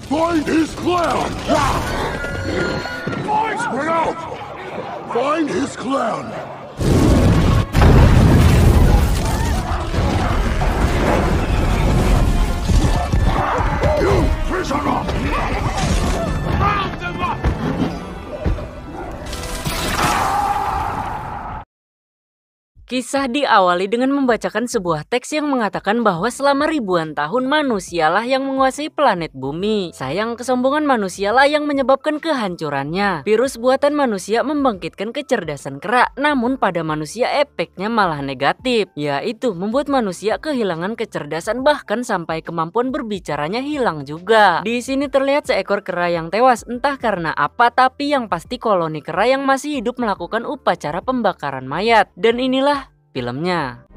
Find his clown! Spread out! Find his clown! You prisoner! Round them up! Kisah diawali dengan membacakan sebuah teks yang mengatakan bahwa selama ribuan tahun manusialah yang menguasai planet bumi. Sayang, kesombongan manusialah yang menyebabkan kehancurannya. Virus buatan manusia membangkitkan kecerdasan kera, namun pada manusia efeknya malah negatif, yaitu membuat manusia kehilangan kecerdasan, bahkan sampai kemampuan berbicaranya hilang juga. Di sini terlihat seekor kera yang tewas, entah karena apa, tapi yang pasti koloni kera yang masih hidup melakukan upacara pembakaran mayat. Dan inilah filmnya.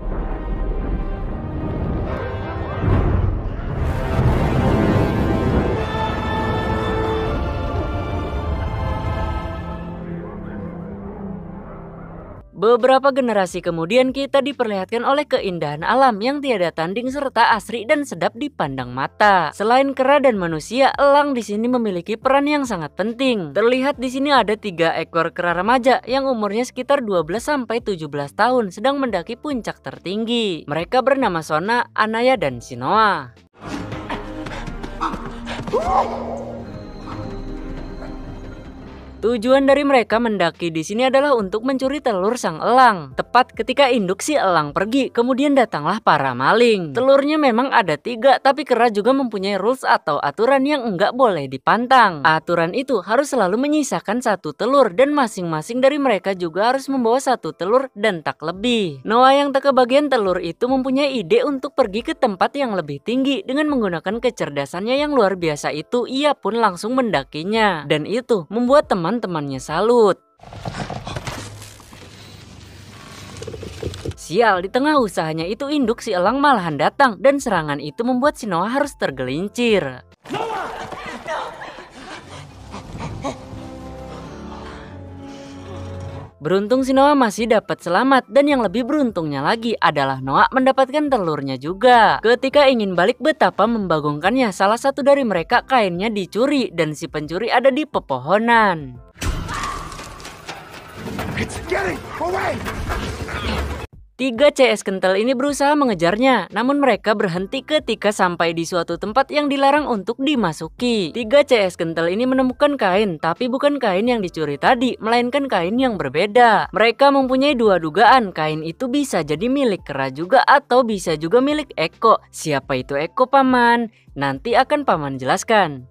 Beberapa generasi kemudian kita diperlihatkan oleh keindahan alam yang tiada tanding serta asri dan sedap dipandang mata. Selain kera dan manusia, elang di sini memiliki peran yang sangat penting. Terlihat di sini ada 3 ekor kera remaja yang umurnya sekitar 12 sampai 17 tahun sedang mendaki puncak tertinggi. Mereka bernama Sona, Anaya, dan Shinoa. Tujuan dari mereka mendaki di sini adalah untuk mencuri telur sang elang. Tepat ketika induk si elang pergi, kemudian datanglah para maling. Telurnya memang ada 3, tapi kera juga mempunyai rules atau aturan yang enggak boleh dipantang. Aturan itu harus selalu menyisakan 1 telur dan masing-masing dari mereka juga harus membawa 1 telur dan tak lebih. Noah yang tak kebagian telur itu mempunyai ide untuk pergi ke tempat yang lebih tinggi. Dengan menggunakan kecerdasannya yang luar biasa itu, ia pun langsung mendakinya. Dan itu membuat teman-temannya salut. Sial, di tengah usahanya itu induk si elang malahan datang dan serangan itu membuat si Noah harus tergelincir. Beruntung si Noah masih dapat selamat, dan yang lebih beruntungnya lagi adalah Noah mendapatkan telurnya juga. Ketika ingin balik, betapa membagongkannya, salah satu dari mereka kainnya dicuri dan si pencuri ada di pepohonan. It's getting away! 3 CS kental ini berusaha mengejarnya, namun mereka berhenti ketika sampai di suatu tempat yang dilarang untuk dimasuki. 3 CS kental ini menemukan kain, tapi bukan kain yang dicuri tadi, melainkan kain yang berbeda. Mereka mempunyai 2 dugaan, kain itu bisa jadi milik kera juga atau bisa juga milik Eko. Siapa itu Eko, Paman? Nanti akan Paman jelaskan.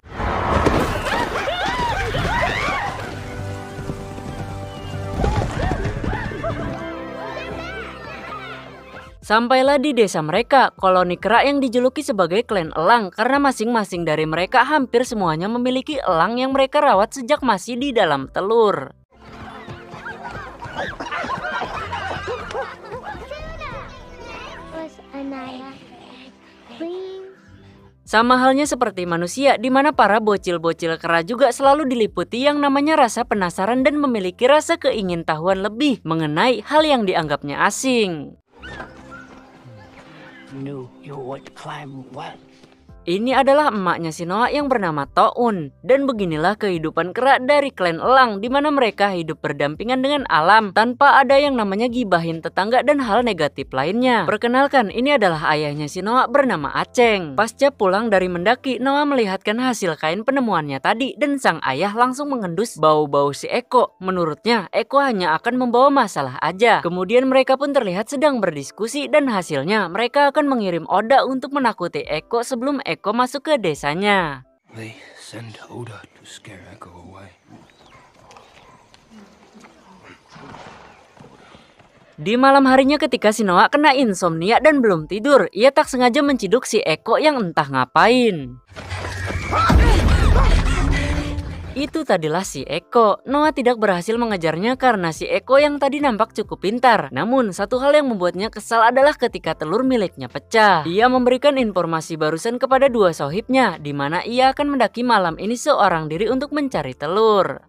Sampailah di desa mereka, koloni kera yang dijuluki sebagai klan elang karena masing-masing dari mereka hampir semuanya memiliki elang yang mereka rawat sejak masih di dalam telur. Sama halnya seperti manusia, di mana para bocil-bocil kera juga selalu diliputi yang namanya rasa penasaran dan memiliki rasa keingintahuan lebih mengenai hal yang dianggapnya asing. Ini adalah emaknya si Noah yang bernama Toun. Dan beginilah kehidupan kera dari klan elang, di mana mereka hidup berdampingan dengan alam tanpa ada yang namanya gibahin tetangga dan hal negatif lainnya. Perkenalkan, ini adalah ayahnya si Noah bernama Aceng. Pasca pulang dari mendaki, Noah melihatkan hasil kain penemuannya tadi dan sang ayah langsung mengendus bau-bau si Eko. Menurutnya, Eko hanya akan membawa masalah aja. Kemudian mereka pun terlihat sedang berdiskusi dan hasilnya mereka akan mengirim Oda untuk menakuti Eko sebelum Eko masuk ke desanya. They send Oda to scare Echo away. Di malam harinya ketika si Noah kena insomnia dan belum tidur, ia tak sengaja menciduk si Eko yang entah ngapain. Itu tadilah si Eko. Noah tidak berhasil mengejarnya karena si Eko yang tadi nampak cukup pintar. Namun satu hal yang membuatnya kesal adalah ketika telur miliknya pecah. Ia memberikan informasi barusan kepada 2 sohibnya, di mana ia akan mendaki malam ini seorang diri untuk mencari telur.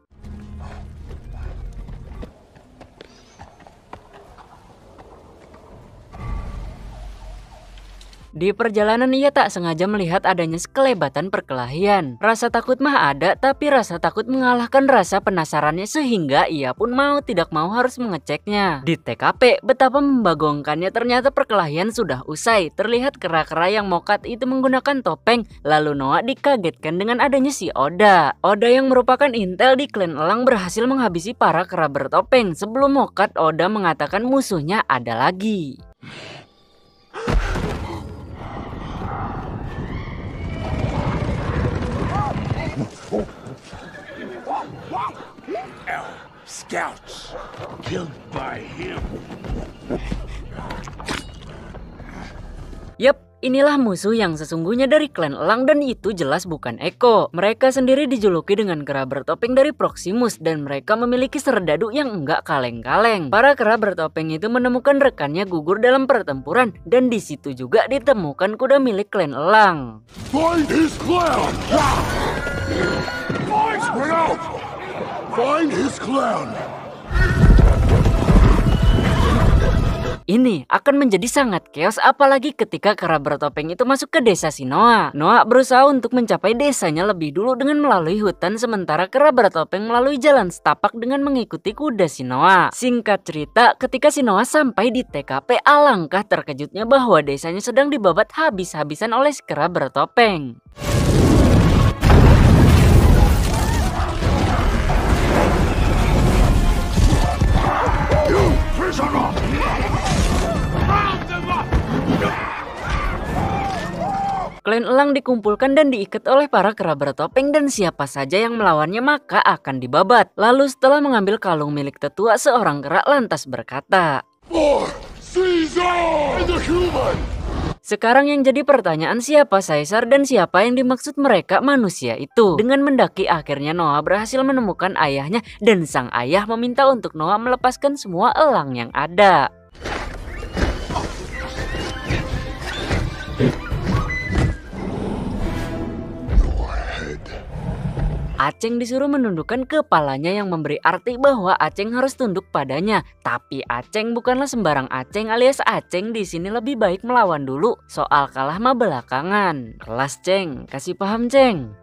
Di perjalanan ia tak sengaja melihat adanya sekelebatan perkelahian. Rasa takut mah ada, tapi rasa takut mengalahkan rasa penasarannya sehingga ia pun mau tidak mau harus mengeceknya. Di TKP, betapa membagongkannya, ternyata perkelahian sudah usai. Terlihat kera-kera yang mokat itu menggunakan topeng. Lalu Noah dikagetkan dengan adanya si Oda. Oda yang merupakan intel di klan elang berhasil menghabisi para kera bertopeng. Sebelum mokat, Oda mengatakan musuhnya ada lagi. Scouts killed by him. Yap, inilah musuh yang sesungguhnya dari klan elang dan itu jelas bukan Eko. Mereka sendiri dijuluki dengan kera bertopeng dari Proximus dan mereka memiliki serdadu yang enggak kaleng-kaleng. Para kera bertopeng itu menemukan rekannya gugur dalam pertempuran dan di situ juga ditemukan kuda milik klan elang. Find his clown! Spread out! Find his clown! Ini akan menjadi sangat chaos apalagi ketika kera bertopeng itu masuk ke desa si Noah. Noah berusaha untuk mencapai desanya lebih dulu dengan melalui hutan sementara kera bertopeng melalui jalan setapak dengan mengikuti kuda si Noah. Singkat cerita, ketika si Noah sampai di TKP, alangkah terkejutnya bahwa desanya sedang dibabat habis-habisan oleh si kera bertopeng. Klan elang dikumpulkan dan diikat oleh para kera bertopeng dan siapa saja yang melawannya maka akan dibabat. Lalu setelah mengambil kalung milik tetua, seorang kera lantas berkata, For Caesar and the human! sekarang yang jadi pertanyaan siapa Caesar dan siapa yang dimaksud mereka manusia itu. Dengan mendaki akhirnya Noah berhasil menemukan ayahnya dan sang ayah meminta untuk Noah melepaskan semua elang yang ada. Aceng disuruh menundukkan kepalanya yang memberi arti bahwa Aceng harus tunduk padanya. Tapi Aceng bukanlah sembarang Aceng alias Aceng di sini lebih baik melawan dulu. Soal kalah mah belakangan. Kelas Ceng, kasih paham Ceng.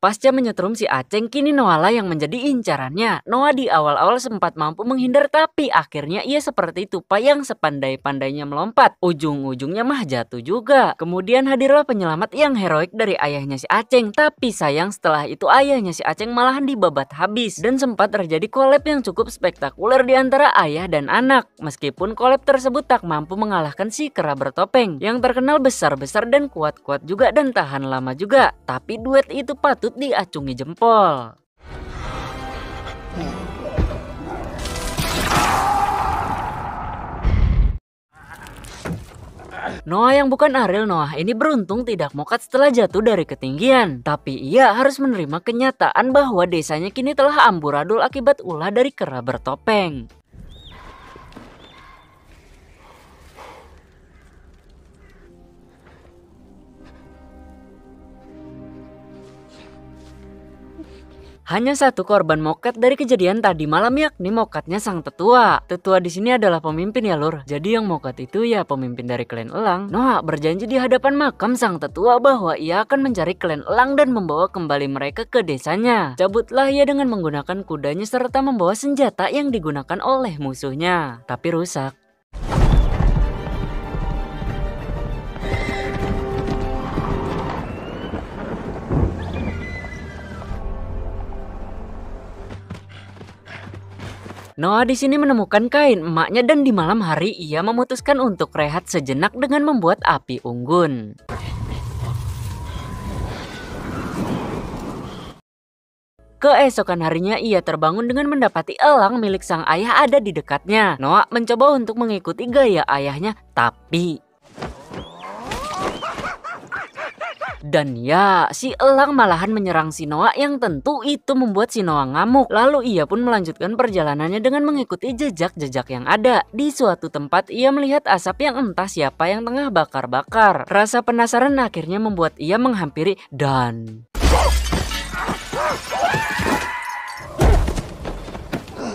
Pasca menyetrum si Aceng, kini Noah lah yang menjadi incarannya. Noah di awal-awal sempat mampu menghindar tapi akhirnya ia seperti tupai yang sepandai-pandainya melompat. Ujung-ujungnya mah jatuh juga. Kemudian hadirlah penyelamat yang heroik dari ayahnya si Aceng. Tapi sayang setelah itu ayahnya si Aceng malahan dibabat habis. Dan sempat terjadi collab yang cukup spektakuler di antara ayah dan anak. Meskipun collab tersebut tak mampu mengalahkan si kera bertopeng yang terkenal besar-besar dan kuat-kuat juga dan tahan lama juga. Tapi duet itu patut diacungi jempol. Noah yang bukan Ariel Noah ini beruntung tidak mokat setelah jatuh dari ketinggian. Tapi ia harus menerima kenyataan bahwa desanya kini telah amburadul akibat ulah dari kera bertopeng. Hanya satu korban mokat dari kejadian tadi malam yakni mokatnya sang tetua. Tetua di sini adalah pemimpin ya lur. Jadi yang mokat itu ya pemimpin dari klan elang. Noah berjanji di hadapan makam sang tetua bahwa ia akan mencari klan elang dan membawa kembali mereka ke desanya. Cabutlah ia dengan menggunakan kudanya serta membawa senjata yang digunakan oleh musuhnya. Tapi rusak. Noah di sini menemukan kain emaknya dan di malam hari ia memutuskan untuk rehat sejenak dengan membuat api unggun. Keesokan harinya ia terbangun dengan mendapati elang milik sang ayah ada di dekatnya. Noah mencoba untuk mengikuti gaya ayahnya tapi... Dan ya, si elang malahan menyerang si Noah yang tentu itu membuat si Noah ngamuk. Lalu ia pun melanjutkan perjalanannya dengan mengikuti jejak-jejak yang ada. Di suatu tempat ia melihat asap yang entah siapa yang tengah bakar-bakar. Rasa penasaran akhirnya membuat ia menghampiri dan...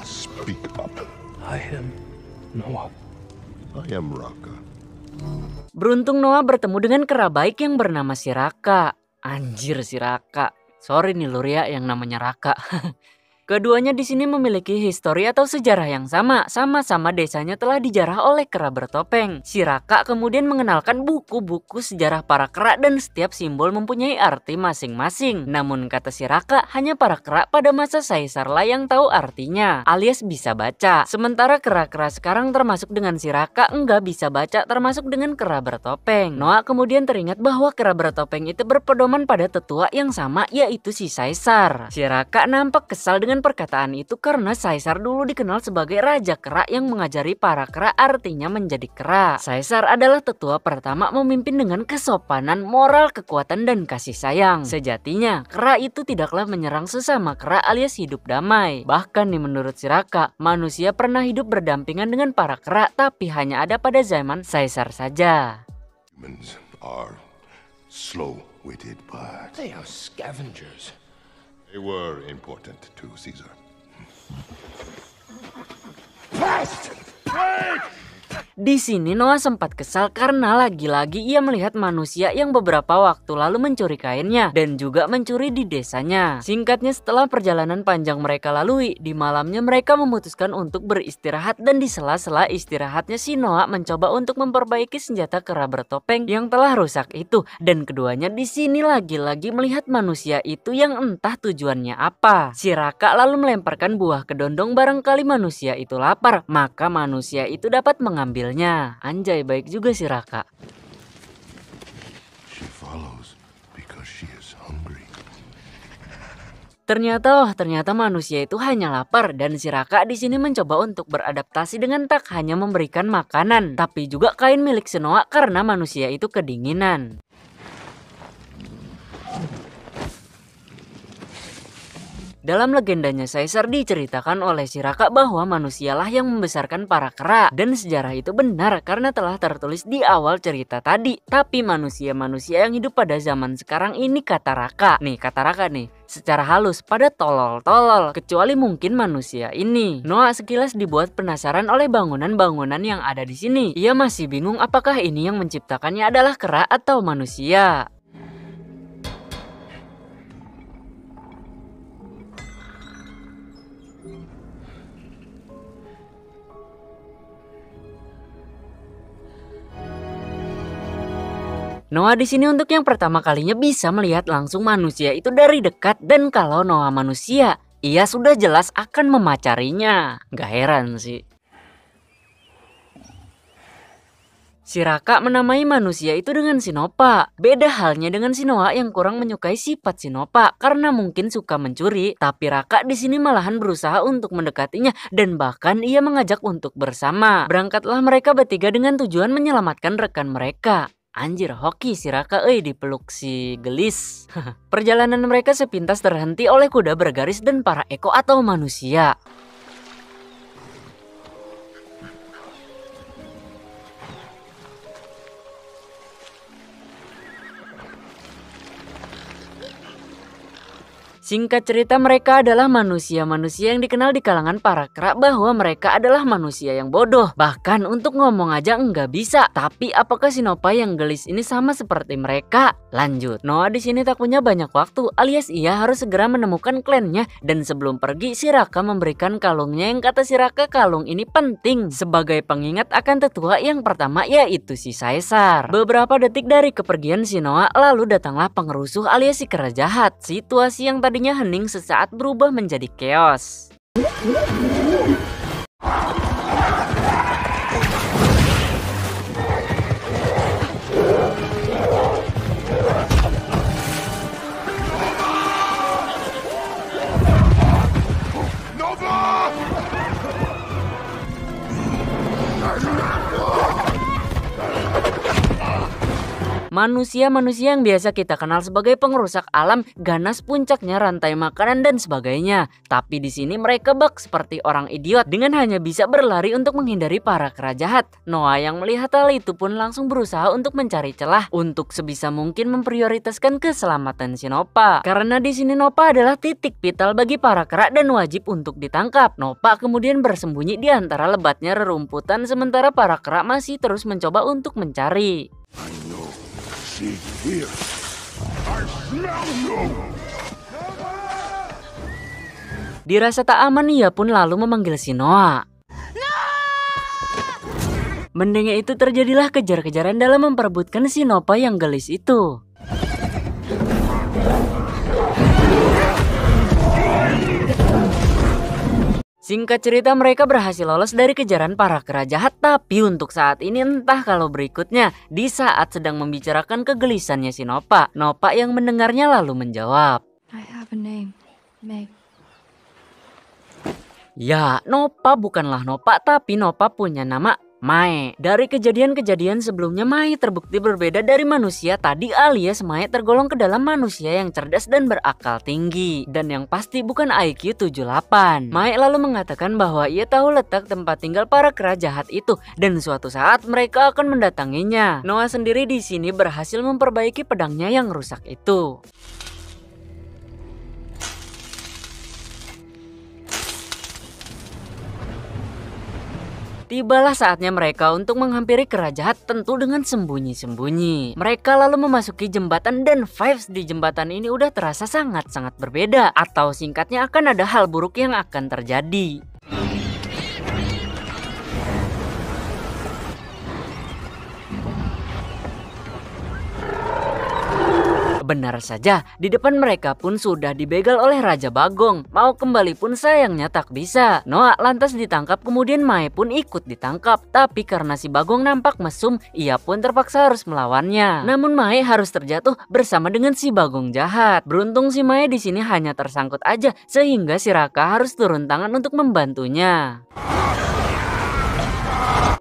Speak up. I am Noah. I am Raka. Beruntung Noah bertemu dengan kera baik yang bernama si Raka. Anjir si Raka. Sorry nih Lur ya yang namanya Raka. Keduanya di sini memiliki histori atau sejarah yang sama-sama desanya telah dijarah oleh kera bertopeng. Si Raka kemudian mengenalkan buku-buku sejarah para kera dan setiap simbol mempunyai arti masing-masing. Namun kata si Raka, hanya para kera pada masa Caesar lah yang tahu artinya, alias bisa baca. Sementara kera-kera sekarang termasuk dengan si Raka enggak bisa baca termasuk dengan kera bertopeng. Noah kemudian teringat bahwa kera bertopeng itu berpedoman pada tetua yang sama yaitu si Caesar. Si Raka nampak kesal dengan perkataan itu karena Caesar dulu dikenal sebagai raja kera yang mengajari para kera artinya menjadi kera. Caesar adalah tetua pertama memimpin dengan kesopanan, moral, kekuatan, dan kasih sayang. Sejatinya, kera itu tidaklah menyerang sesama kera alias hidup damai. Bahkan nih menurut si Raka, manusia pernah hidup berdampingan dengan para kera tapi hanya ada pada zaman Caesar saja. Humans are slow-witted, but They are scavengers. they were important to Caesar. Di sini Noah sempat kesal karena lagi-lagi ia melihat manusia yang beberapa waktu lalu mencuri kainnya dan juga mencuri di desanya. Singkatnya setelah perjalanan panjang mereka lalui, di malamnya mereka memutuskan untuk beristirahat dan di sela-sela istirahatnya si Noah mencoba untuk memperbaiki senjata kera bertopeng yang telah rusak itu dan keduanya di sini lagi-lagi melihat manusia itu yang entah tujuannya apa. Si Raka lalu melemparkan buah kedondong barangkali manusia itu lapar, maka manusia itu dapat mengambil. Anjay baik juga si Raka. She follows because she is hungry. Ternyata manusia itu hanya lapar dan si Raka di sini mencoba untuk beradaptasi dengan tak hanya memberikan makanan, tapi juga kain milik si Noah karena manusia itu kedinginan. Dalam legendanya Caesar diceritakan oleh si Raka bahwa manusialah yang membesarkan para kera dan sejarah itu benar karena telah tertulis di awal cerita tadi. Tapi manusia-manusia yang hidup pada zaman sekarang ini kata Raka nih secara halus pada tolol-tolol kecuali mungkin manusia ini. Noah sekilas dibuat penasaran oleh bangunan-bangunan yang ada di sini. Ia masih bingung apakah ini yang menciptakannya adalah kera atau manusia. Noah di sini untuk yang pertama kalinya bisa melihat langsung manusia itu dari dekat dan kalau Noah manusia, ia sudah jelas akan memacarinya. Gak heran sih. Si Raka menamai manusia itu dengan Sinopa. Beda halnya dengan si Noah yang kurang menyukai sifat Sinopa karena mungkin suka mencuri, tapi Raka di sini malahan berusaha untuk mendekatinya dan bahkan ia mengajak untuk bersama. Berangkatlah mereka bertiga dengan tujuan menyelamatkan rekan mereka. Anjir hoki si Raka dipeluk si Gelis. Perjalanan mereka sepintas terhenti oleh kuda bergaris dan para eko atau manusia. Singkat cerita mereka adalah manusia-manusia yang dikenal di kalangan para kera bahwa mereka adalah manusia yang bodoh. Bahkan untuk ngomong aja enggak bisa. Tapi apakah Sinopa yang gelis ini sama seperti mereka? Lanjut. Noah di sini tak punya banyak waktu alias ia harus segera menemukan klannya dan sebelum pergi si Raka memberikan kalungnya yang kata si Raka kalung ini penting sebagai pengingat akan tetua yang pertama yaitu si Caesar. Beberapa detik dari kepergian si Noah lalu datanglah pengerusuh alias si kera jahat. Situasi yang tadinya hening sesaat berubah menjadi chaos. Manusia-manusia yang biasa kita kenal sebagai pengrusak alam, ganas puncaknya rantai makanan dan sebagainya. Tapi di sini mereka bak seperti orang idiot dengan hanya bisa berlari untuk menghindari para kera jahat. Noah yang melihat hal itu pun langsung berusaha untuk mencari celah untuk sebisa mungkin memprioritaskan keselamatan si Noppa. Karena di sini Noppa adalah titik vital bagi para kera dan wajib untuk ditangkap. Noppa kemudian bersembunyi di antara lebatnya rerumputan sementara para kera masih terus mencoba untuk mencari. I know. See here. I smell you. Dirasa tak aman, ia pun lalu memanggil si Noah. Mendengar itu terjadilah kejar-kejaran dalam memperebutkan si Noppa yang gelis itu. Singkat cerita mereka berhasil lolos dari kejaran para kera jahat, tapi untuk saat ini entah kalau berikutnya. Di saat sedang membicarakan kegelisannya si Noppa, Noppa yang mendengarnya lalu menjawab. I have a name, Meg. Ya, Noppa bukanlah Noppa, tapi Noppa punya nama Mae. Dari kejadian-kejadian sebelumnya, Mae terbukti berbeda dari manusia tadi, alias Mae tergolong ke dalam manusia yang cerdas dan berakal tinggi. Dan yang pasti bukan IQ 78. Mae lalu mengatakan bahwa ia tahu letak tempat tinggal para kera jahat itu dan suatu saat mereka akan mendatanginya. Noah sendiri di sini berhasil memperbaiki pedangnya yang rusak itu. Tibalah saatnya mereka untuk menghampiri kera jahat, tentu dengan sembunyi-sembunyi. Mereka lalu memasuki jembatan dan vibes di jembatan ini udah terasa sangat-sangat berbeda. Atau singkatnya akan ada hal buruk yang akan terjadi. Benar saja, di depan mereka pun sudah dibegal oleh Raja Bagong. Mau kembali pun sayangnya tak bisa. Noah lantas ditangkap, kemudian Mae pun ikut ditangkap. Tapi karena si Bagong nampak mesum, ia pun terpaksa harus melawannya. Namun Mae harus terjatuh bersama dengan si Bagong jahat. Beruntung si Mae di sini hanya tersangkut aja, sehingga si Raka harus turun tangan untuk membantunya.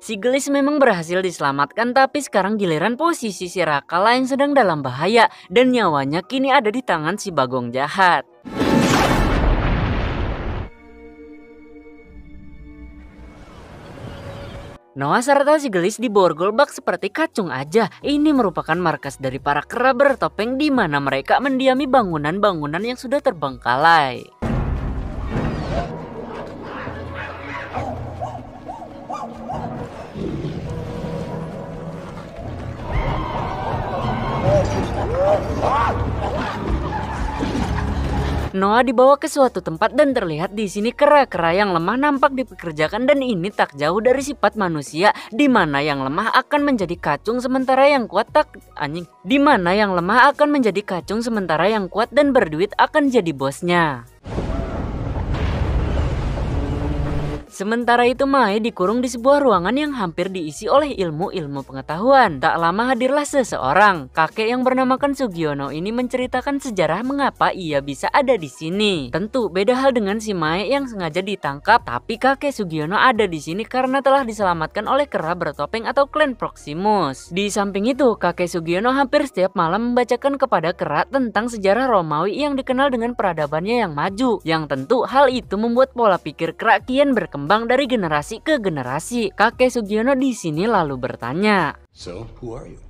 Si gelis memang berhasil diselamatkan, tapi sekarang giliran posisi si Rakala yang sedang dalam bahaya dan nyawanya kini ada di tangan si Bagong jahat. Noah serta si gelis diborgol bak seperti kacung aja. Ini merupakan markas dari para kera bertopeng di mana mereka mendiami bangunan-bangunan yang sudah terbengkalai. Noah dibawa ke suatu tempat dan terlihat di sini kera-kera yang lemah nampak dipekerjakan dan ini tak jauh dari sifat manusia, di mana yang lemah akan menjadi kacung sementara yang kuat sementara yang kuat dan berduit akan jadi bosnya. Sementara itu Mae dikurung di sebuah ruangan yang hampir diisi oleh ilmu-ilmu pengetahuan. Tak lama hadirlah seseorang. Kakek yang bernamakan Sugiono ini menceritakan sejarah mengapa ia bisa ada di sini. Tentu beda hal dengan si Mae yang sengaja ditangkap, tapi kakek Sugiono ada di sini karena telah diselamatkan oleh kera bertopeng atau klan Proximus. Di samping itu, kakek Sugiono hampir setiap malam membacakan kepada kera tentang sejarah Romawi yang dikenal dengan peradabannya yang maju. Yang tentu hal itu membuat pola pikir kera kian berkembang dari generasi ke generasi. Kakek Sugiono di sini lalu bertanya, So, who are you?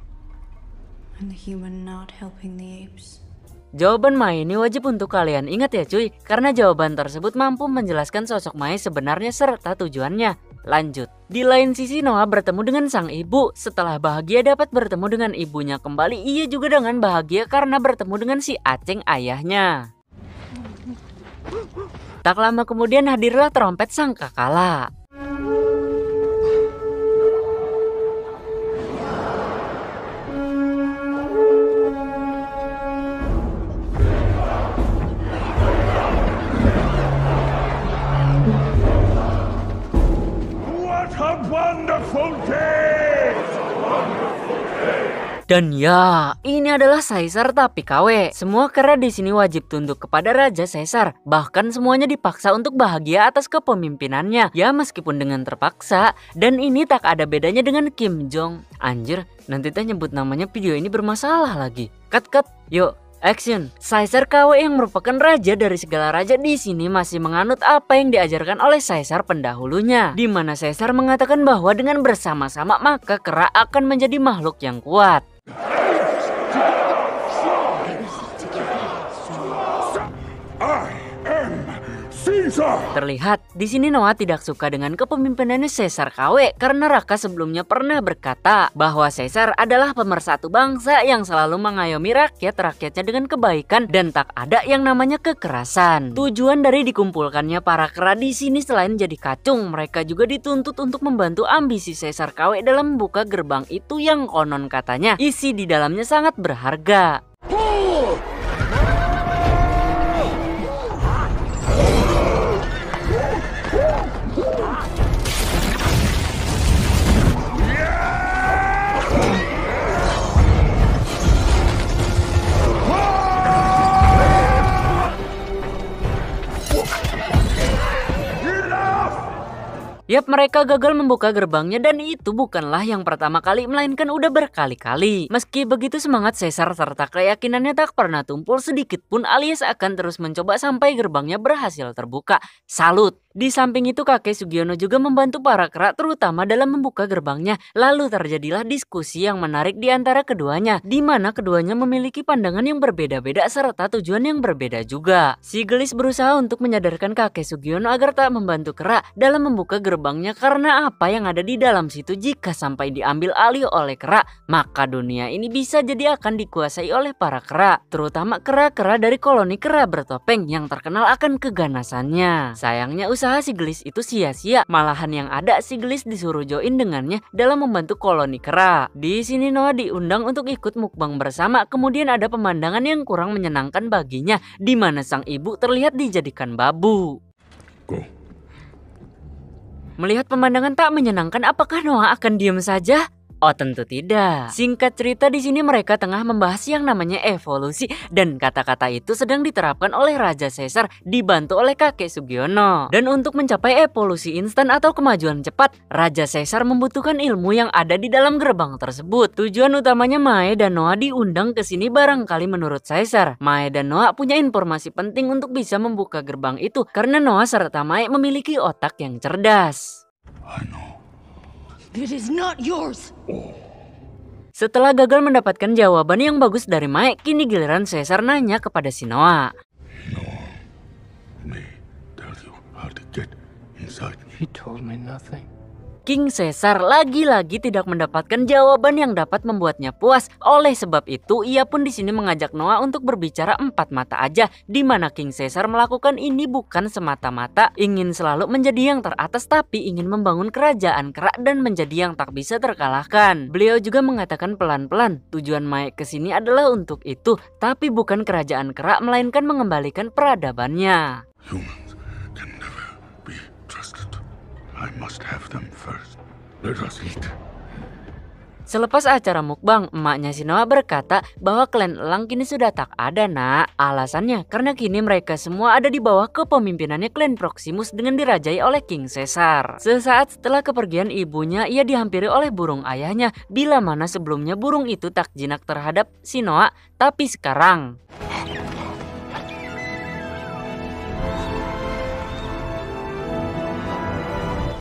I'm the human not helping the apes. jawaban Mae ini wajib untuk kalian ingat ya cuy, karena jawaban tersebut mampu menjelaskan sosok Mae sebenarnya serta tujuannya. Lanjut. Di lain sisi Noah bertemu dengan sang ibu. Setelah bahagia dapat bertemu dengan ibunya kembali, ia juga dengan bahagia karena bertemu dengan si Aceng ayahnya. Tak lama kemudian hadirlah trompet sang kakala. What a wonderful day! Dan ya, ini adalah Caesar tapi KW. Semua kera di sini wajib tunduk kepada Raja Caesar. Bahkan semuanya dipaksa untuk bahagia atas kepemimpinannya. Ya meskipun dengan terpaksa. Dan ini tak ada bedanya dengan Kim Jong. Anjir, nanti teh nyebut namanya video ini bermasalah lagi. Cut, yuk. Action. Caesar KW yang merupakan raja dari segala raja di sini masih menganut apa yang diajarkan oleh Caesar pendahulunya, di mana Caesar mengatakan bahwa dengan bersama-sama maka kera akan menjadi makhluk yang kuat. Caesar! Terlihat di sini Noah tidak suka dengan kepemimpinannya Caesar KW karena Raka sebelumnya pernah berkata bahwa Caesar adalah pemersatu bangsa yang selalu mengayomi rakyat-rakyatnya dengan kebaikan dan tak ada yang namanya kekerasan. Tujuan dari dikumpulkannya para kera di sini selain jadi kacung, mereka juga dituntut untuk membantu ambisi Caesar KW dalam membuka gerbang itu yang konon katanya isi di dalamnya sangat berharga. Yap, mereka gagal membuka gerbangnya dan itu bukanlah yang pertama kali melainkan udah berkali-kali. Meski begitu semangat Caesar serta keyakinannya tak pernah tumpul sedikit pun alias akan terus mencoba sampai gerbangnya berhasil terbuka. Salut! Di samping itu kakek Sugiono juga membantu para kera terutama dalam membuka gerbangnya. Lalu terjadilah diskusi yang menarik di antara keduanya, di mana keduanya memiliki pandangan yang berbeda-beda serta tujuan yang berbeda juga. Si Gelis berusaha untuk menyadarkan kakek Sugiono agar tak membantu kera dalam membuka gerbangnya karena apa yang ada di dalam situ jika sampai diambil alih oleh kera, maka dunia ini bisa jadi akan dikuasai oleh para kera, terutama kera-kera dari koloni kera bertopeng yang terkenal akan keganasannya. Sayangnya usaha si Gelis itu sia-sia, malahan yang ada si Gelis disuruh join dengannya dalam membantu koloni kera. Di sini Noah diundang untuk ikut mukbang bersama, kemudian ada pemandangan yang kurang menyenangkan baginya, di mana sang ibu terlihat dijadikan babu. Go. Melihat pemandangan tak menyenangkan, apakah Noah akan diam saja? Oh tentu tidak. Singkat cerita di sini mereka tengah membahas yang namanya evolusi dan kata-kata itu sedang diterapkan oleh Raja Caesar dibantu oleh kakek Sugiono. Dan untuk mencapai evolusi instan atau kemajuan cepat, Raja Caesar membutuhkan ilmu yang ada di dalam gerbang tersebut. Tujuan utamanya Mae dan Noah diundang ke sini barangkali menurut Caesar. Mae dan Noah punya informasi penting untuk bisa membuka gerbang itu karena Noah serta Mae memiliki otak yang cerdas. I know. It is not yours. Setelah gagal mendapatkan jawaban yang bagus dari Mae, kini giliran Caesar nanya kepada si Noah. Me tell you how to get inside me. He told me nothing. King Caesar lagi-lagi tidak mendapatkan jawaban yang dapat membuatnya puas. Oleh sebab itu, ia pun di sini mengajak Noah untuk berbicara empat mata aja, di mana King Caesar melakukan ini bukan semata-mata ingin selalu menjadi yang teratas, tapi ingin membangun kerajaan kera dan menjadi yang tak bisa terkalahkan. Beliau juga mengatakan pelan-pelan, tujuan Mae ke sini adalah untuk itu, tapi bukan kerajaan kera melainkan mengembalikan peradabannya. Humans can never be trusted. I must have them first. Let us eat. Selepas acara mukbang, emaknya si Noah berkata bahwa klan elang kini sudah tak ada, nak. Alasannya karena kini mereka semua ada di bawah kepemimpinannya klan Proximus dengan dirajai oleh King Caesar. Sesaat setelah kepergian ibunya, ia dihampiri oleh burung ayahnya, bila mana sebelumnya burung itu tak jinak terhadap si Noah, tapi sekarang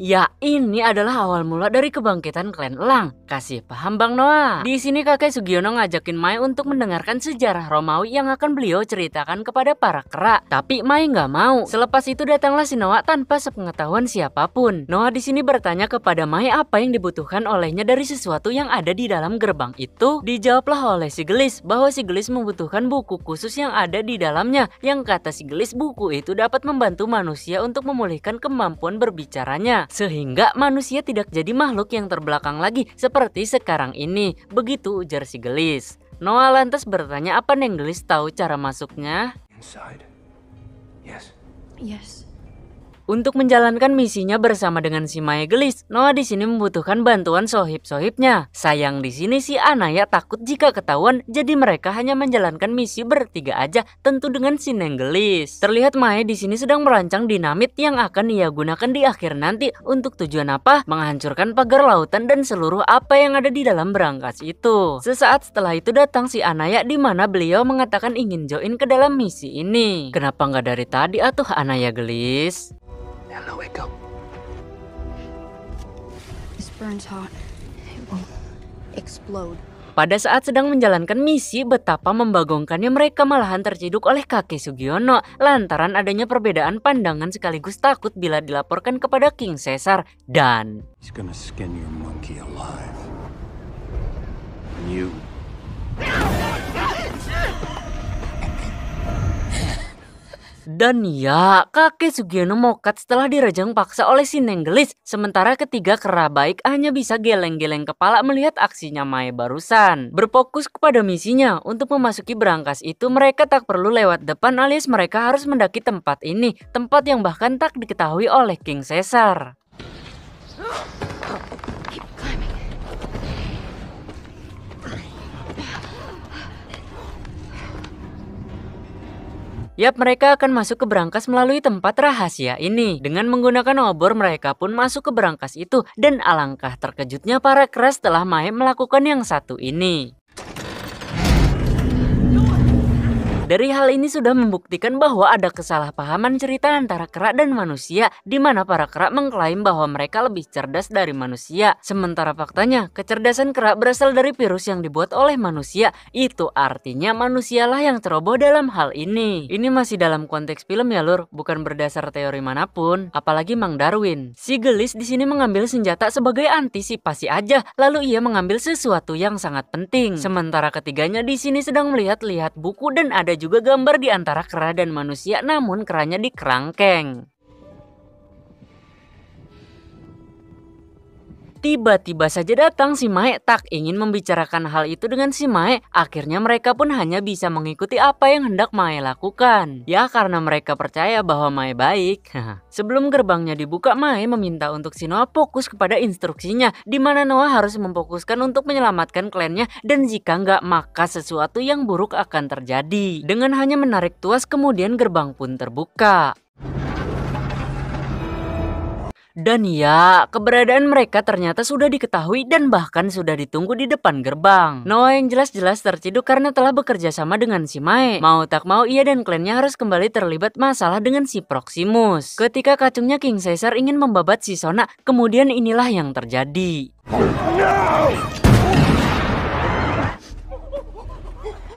ya, ini adalah awal mula dari kebangkitan klan elang. Kasih paham Bang Noah. Di sini kakek Sugiono ngajakin Mae untuk mendengarkan sejarah Romawi yang akan beliau ceritakan kepada para kera. Tapi Mae nggak mau. Selepas itu datanglah si Noah tanpa sepengetahuan siapapun. Noah di sini bertanya kepada Mae apa yang dibutuhkan olehnya dari sesuatu yang ada di dalam gerbang itu. Dijawablah oleh si Gelis bahwa si Gelis membutuhkan buku khusus yang ada di dalamnya. Yang kata si Gelis buku itu dapat membantu manusia untuk memulihkan kemampuan berbicaranya, sehingga manusia tidak jadi makhluk yang terbelakang lagi seperti sekarang ini. Begitu ujar si Gelis. Noah lantas bertanya apa Neng Gelis tahu cara masuknya. Inside. Yes. Yes. Untuk menjalankan misinya bersama dengan si Mae gelis, Noah di sini membutuhkan bantuan sohib-sohibnya. Sayang di sini si Anaya takut jika ketahuan, jadi mereka hanya menjalankan misi bertiga aja, tentu dengan si Neng gelis. Terlihat Mae di sini sedang merancang dinamit yang akan ia gunakan di akhir nanti. Untuk tujuan apa? Menghancurkan pagar lautan dan seluruh apa yang ada di dalam berangkas itu. Sesaat setelah itu datang si Anaya di mana beliau mengatakan ingin join ke dalam misi ini. Kenapa nggak dari tadi atuh Anaya gelis? Hello, Echo. This burns hot. It will explode. Pada saat sedang menjalankan misi, betapa membagongkannya mereka malahan terciduk oleh kakek Sugiono lantaran adanya perbedaan pandangan sekaligus takut bila dilaporkan kepada King Caesar dan He's gonna skin your monkey alive. You. Dan ya, kakek Sugiono mokat setelah dirajang paksa oleh si Neng gelis. Sementara ketiga kera baik hanya bisa geleng-geleng kepala melihat aksinya Mae barusan. Berfokus kepada misinya, untuk memasuki berangkas itu mereka tak perlu lewat depan alias mereka harus mendaki tempat ini. Tempat yang bahkan tak diketahui oleh King Caesar. Yap, mereka akan masuk ke berangkas melalui tempat rahasia ini. Dengan menggunakan obor, mereka pun masuk ke berangkas itu. Dan alangkah terkejutnya para kera setelah Mae melakukan yang satu ini. Dari hal ini sudah membuktikan bahwa ada kesalahpahaman cerita antara kera dan manusia, di mana para kera mengklaim bahwa mereka lebih cerdas dari manusia. Sementara faktanya, kecerdasan kera berasal dari virus yang dibuat oleh manusia. Itu artinya manusialah yang ceroboh dalam hal ini. Ini masih dalam konteks film ya lur, bukan berdasar teori manapun. Apalagi Mang Darwin. Si gelis di sini mengambil senjata sebagai antisipasi aja, lalu ia mengambil sesuatu yang sangat penting. Sementara ketiganya di sini sedang melihat-lihat buku dan ada juga gambar di antara kera dan manusia, namun keranya di kerangkeng. Tiba-tiba saja datang si Mae, tak ingin membicarakan hal itu dengan si Mae. Akhirnya mereka pun hanya bisa mengikuti apa yang hendak Mae lakukan. Ya karena mereka percaya bahwa Mae baik. Sebelum gerbangnya dibuka, Mae meminta untuk si Noah fokus kepada instruksinya, di mana Noah harus memfokuskan untuk menyelamatkan klannya, dan jika nggak maka sesuatu yang buruk akan terjadi. Dengan hanya menarik tuas kemudian gerbang pun terbuka. Dan ya, keberadaan mereka ternyata sudah diketahui dan bahkan sudah ditunggu di depan gerbang. Noah yang jelas-jelas terciduk karena telah bekerja sama dengan si Mae. Mau tak mau ia dan klannya harus kembali terlibat masalah dengan si Proximus. Ketika kacungnya King Caesar ingin membabat si Sona, kemudian inilah yang terjadi.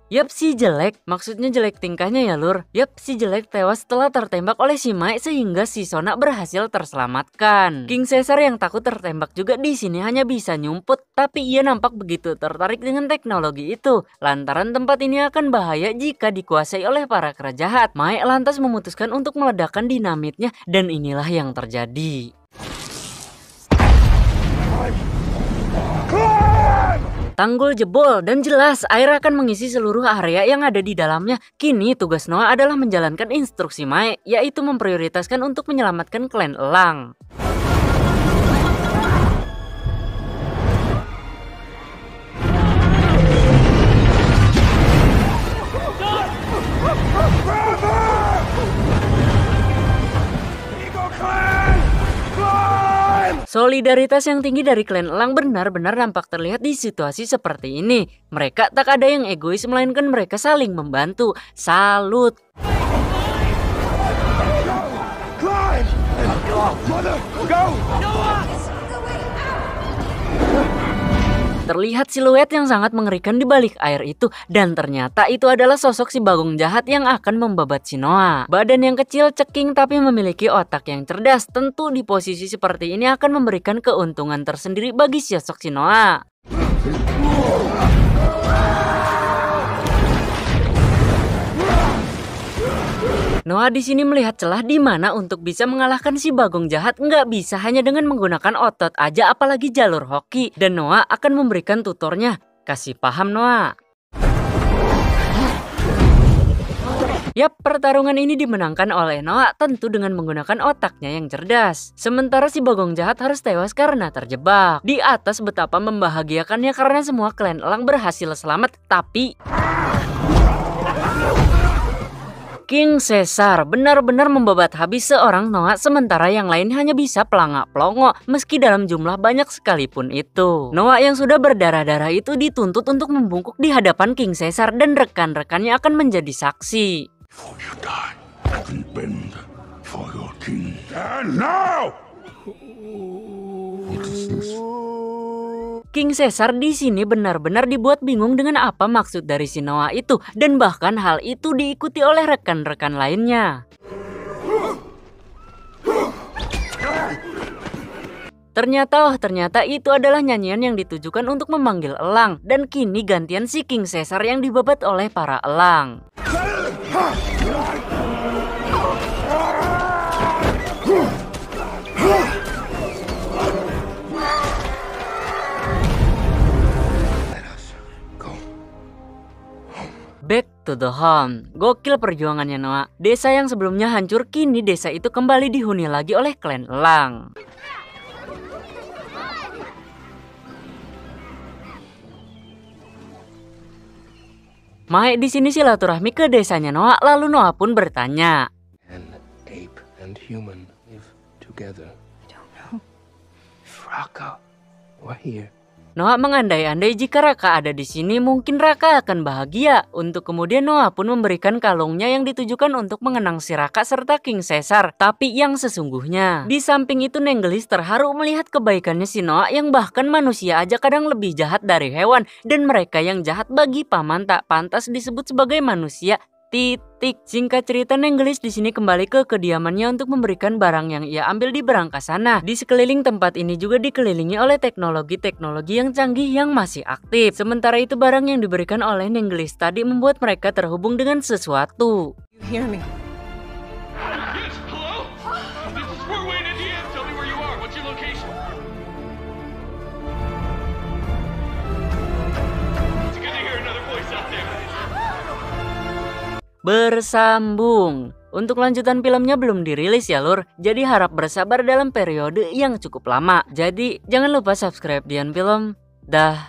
Yap, si jelek, maksudnya jelek tingkahnya ya lur. Yap, si jelek tewas setelah tertembak oleh si Mae sehingga si Sona berhasil terselamatkan. King Caesar yang takut tertembak juga di sini hanya bisa nyumput, tapi ia nampak begitu tertarik dengan teknologi itu. Lantaran tempat ini akan bahaya jika dikuasai oleh para kera jahat. Mae lantas memutuskan untuk meledakkan dinamitnya dan inilah yang terjadi. Tanggul jebol dan jelas air akan mengisi seluruh area yang ada di dalamnya. Kini tugas Noah adalah menjalankan instruksi Mae, yaitu memprioritaskan untuk menyelamatkan klan elang. Solidaritas yang tinggi dari klan elang benar-benar nampak terlihat di situasi seperti ini. Mereka tak ada yang egois, melainkan mereka saling membantu. Salut! Terlihat siluet yang sangat mengerikan di balik air itu, dan ternyata itu adalah sosok si bagong jahat yang akan membabat si Noah. Badan yang kecil ceking tapi memiliki otak yang cerdas. Tentu di posisi seperti ini akan memberikan keuntungan tersendiri bagi sosok si Noah. Noah di sini melihat celah di mana untuk bisa mengalahkan si bagong jahat nggak bisa hanya dengan menggunakan otot aja, apalagi jalur hoki. Dan Noah akan memberikan tutornya. Kasih paham Noah. Yap, pertarungan ini dimenangkan oleh Noah tentu dengan menggunakan otaknya yang cerdas. Sementara si Bagong jahat harus tewas karena terjebak. Di atas betapa membahagiakannya karena semua klan elang berhasil selamat, tapi King Caesar benar-benar membabat habis seorang Noah, sementara yang lain hanya bisa pelangak-pelongo meski dalam jumlah banyak sekalipun itu. Noah yang sudah berdarah-darah itu dituntut untuk membungkuk di hadapan King Caesar dan rekan-rekannya akan menjadi saksi. Before you die and bend for your king. And now! What is this? King Caesar di sini benar-benar dibuat bingung dengan apa maksud dari si Noah itu, dan bahkan hal itu diikuti oleh rekan-rekan lainnya. Ternyata itu adalah nyanyian yang ditujukan untuk memanggil elang, dan kini gantian si King Caesar yang dibabat oleh para elang. Back to the home. Gokil perjuangannya Noah. Desa yang sebelumnya hancur, kini desa itu kembali dihuni lagi oleh klan elang. Mae di sini silaturahmi ke desanya Noah, lalu Noah pun bertanya. An ape and human live together. I don't know. If Raka were here. Noah mengandai-andai jika Raka ada di sini, mungkin Raka akan bahagia. Untuk kemudian Noah pun memberikan kalungnya yang ditujukan untuk mengenang si Raka serta King Caesar. Tapi yang sesungguhnya, di samping itu Nenggelis terharu melihat kebaikannya si Noah yang bahkan manusia aja kadang lebih jahat dari hewan. Dan mereka yang jahat bagi paman tak pantas disebut sebagai manusia. Titik. Singkat cerita, Nenggelis di sini kembali ke kediamannya untuk memberikan barang yang ia ambil di berangkas sana. Di sekeliling tempat ini juga dikelilingi oleh teknologi-teknologi yang canggih yang masih aktif. Sementara itu barang yang diberikan oleh Nenggelis tadi membuat mereka terhubung dengan sesuatu. You hear me? Yes, hello? This is Fort Wayne, Indiana. Tell me where you are. What's your location? It's good to hear another voice out there. Bersambung. Untuk lanjutan filmnya belum dirilis ya lur, jadi harap bersabar dalam periode yang cukup lama. Jadi jangan lupa subscribe Dian Film. Dah.